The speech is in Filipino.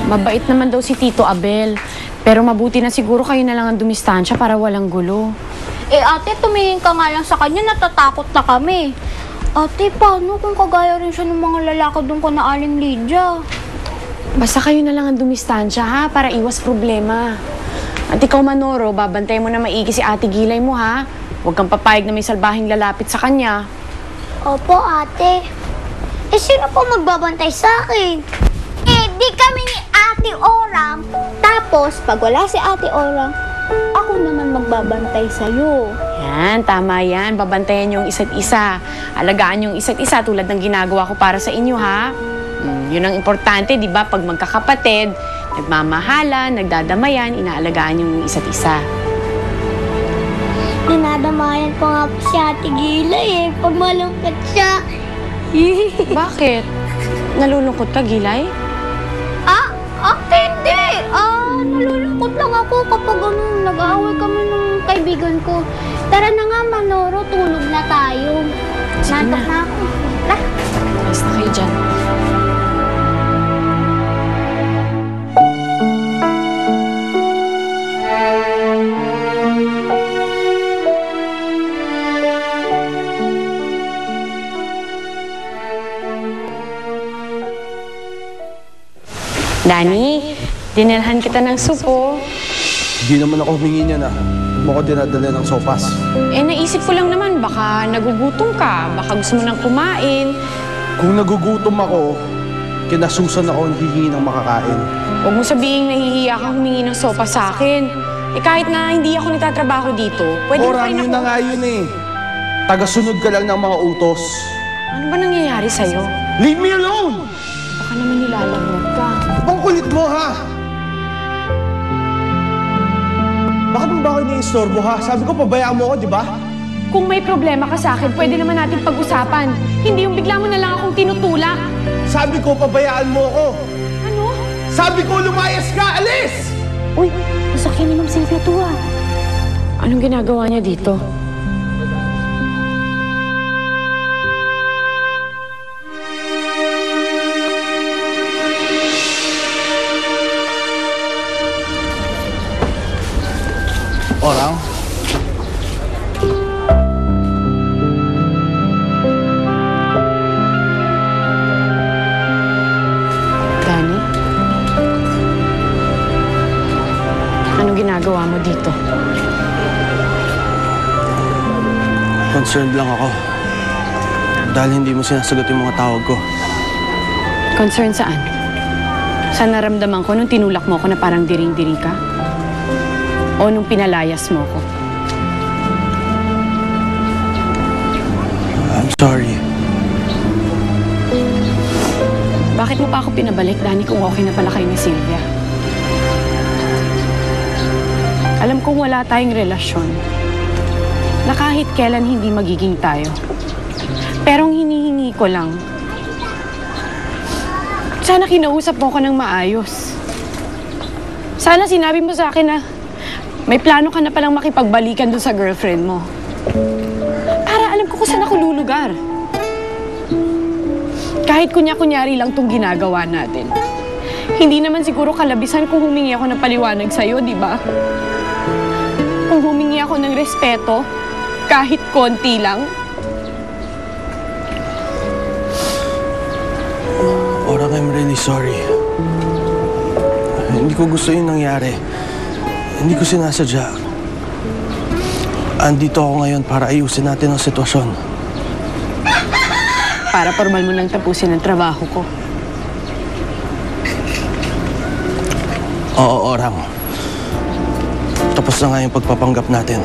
Mabait naman daw si Tito Abel. Pero mabuti na siguro kayo na lang ang dumistansya para walang gulo. Eh ate, tumingin ka nga lang sa kanya, natatakot na kami. Ate, paano kung kagaya rin siya ng mga lalaki doon ko na Aling Lydia? Basta kayo na lang ang dumistansya ha, para iwas problema. At ikaw Manoro, babantay mo na maigi si Ate Gilay mo ha. Huwag kang papayag na may salbahing lalapit sa kanya. Opo ate. Eh sino po magbabantay sa akin? Eh di kami ni Ate Orang. Tapos pag wala si Ate Orang, ako naman magbabantay sa'yo. Yan, tama yan. Babantayan yung isa't isa. Alagaan yung isa't isa tulad ng ginagawa ko para sa inyo ha. Yun ang importante, di ba? Pag magkakapatid, nagmamahalan, nagdadamayan, inaalagaan yung isa't isa. Dinadamayan pa nga po si Ate Gilay eh, pag malungkot siya. Bakit? Nalulungkot ka, Gilay? Ate, hindi. Nalulungkot lang ako kapag nag-aaway kami ng kaibigan ko. Tara na nga, Manoro, tulog na tayo. Sige Nantok na. na ako. Tara. Ayos na kayo dyan. Dani, dinalhan kita ng supo. Hindi naman ako humingi niya na. Huwag mo ko dinadala ng sopas. Eh, naisip ko lang naman, baka nagugutom ka, baka gusto mo nang kumain. Kung nagugutom ako, kinasusan ako hindi hingi ng makakain. Huwag mo sabihin nahihiya ka humingi ng sopa sa akin. Eh, kahit na hindi ako nagtatrabaho dito, pwede mo pa Orang, rin yun ako... na nga yun eh. Tagasunod ka lang ng mga utos. Ano ba nangyayari sa'yo? Leave me alone! Baka naman nilalamog ka. Ang kulit mo, ha? Bakit mo ba ako iniistorbo, ha? Sabi ko, pabayaan mo ako, di ba? Kung may problema ka sa akin, pwede naman natin pag-usapan. Hindi yung bigla mo na lang akong tinutulak. Sabi ko, pabayaan mo ako. Ano? Sabi ko, lumayas ka! Alis! Uy, masakyan ni Ma'am Sylvia to ah. Anong ginagawa niya dito? Orang? Dani? Anong ginagawa mo dito? Concerned lang ako. Dahil hindi mo sinasagot yung mga tawag ko. Concern saan? Saan naramdaman ko nung tinulak mo ako na parang diring-diri ka? O nung pinalayas mo ko? I'm sorry. Bakit mo pa ako pinabalik, Dani, kung okay na pala kayo ni Sylvia? Alam kong wala tayong relasyon. Na kahit kailan hindi magiging tayo. Pero ang hinihingi ko lang, sana kinausap mo ko ng maayos. Sana sinabi mo sa akin na may plano ka na palang makipagbalikan dun sa girlfriend mo. Para alam ko kung saan ako lulugar. Kahit kunya-kunyari lang tong ginagawa natin. Hindi naman siguro kalabisan kung humingi ako ng paliwanag sa'yo, di ba? Kung humingi ako ng respeto, kahit konti lang. Orang, I'm really sorry. Hindi ko gusto yung nangyari. Hindi ko sinasadya. Andito ako ngayon para ayusin natin ang sitwasyon. Para formal mo nang tapusin ang trabaho ko. Oo, Orang. Tapos na nga yung pagpapanggap natin.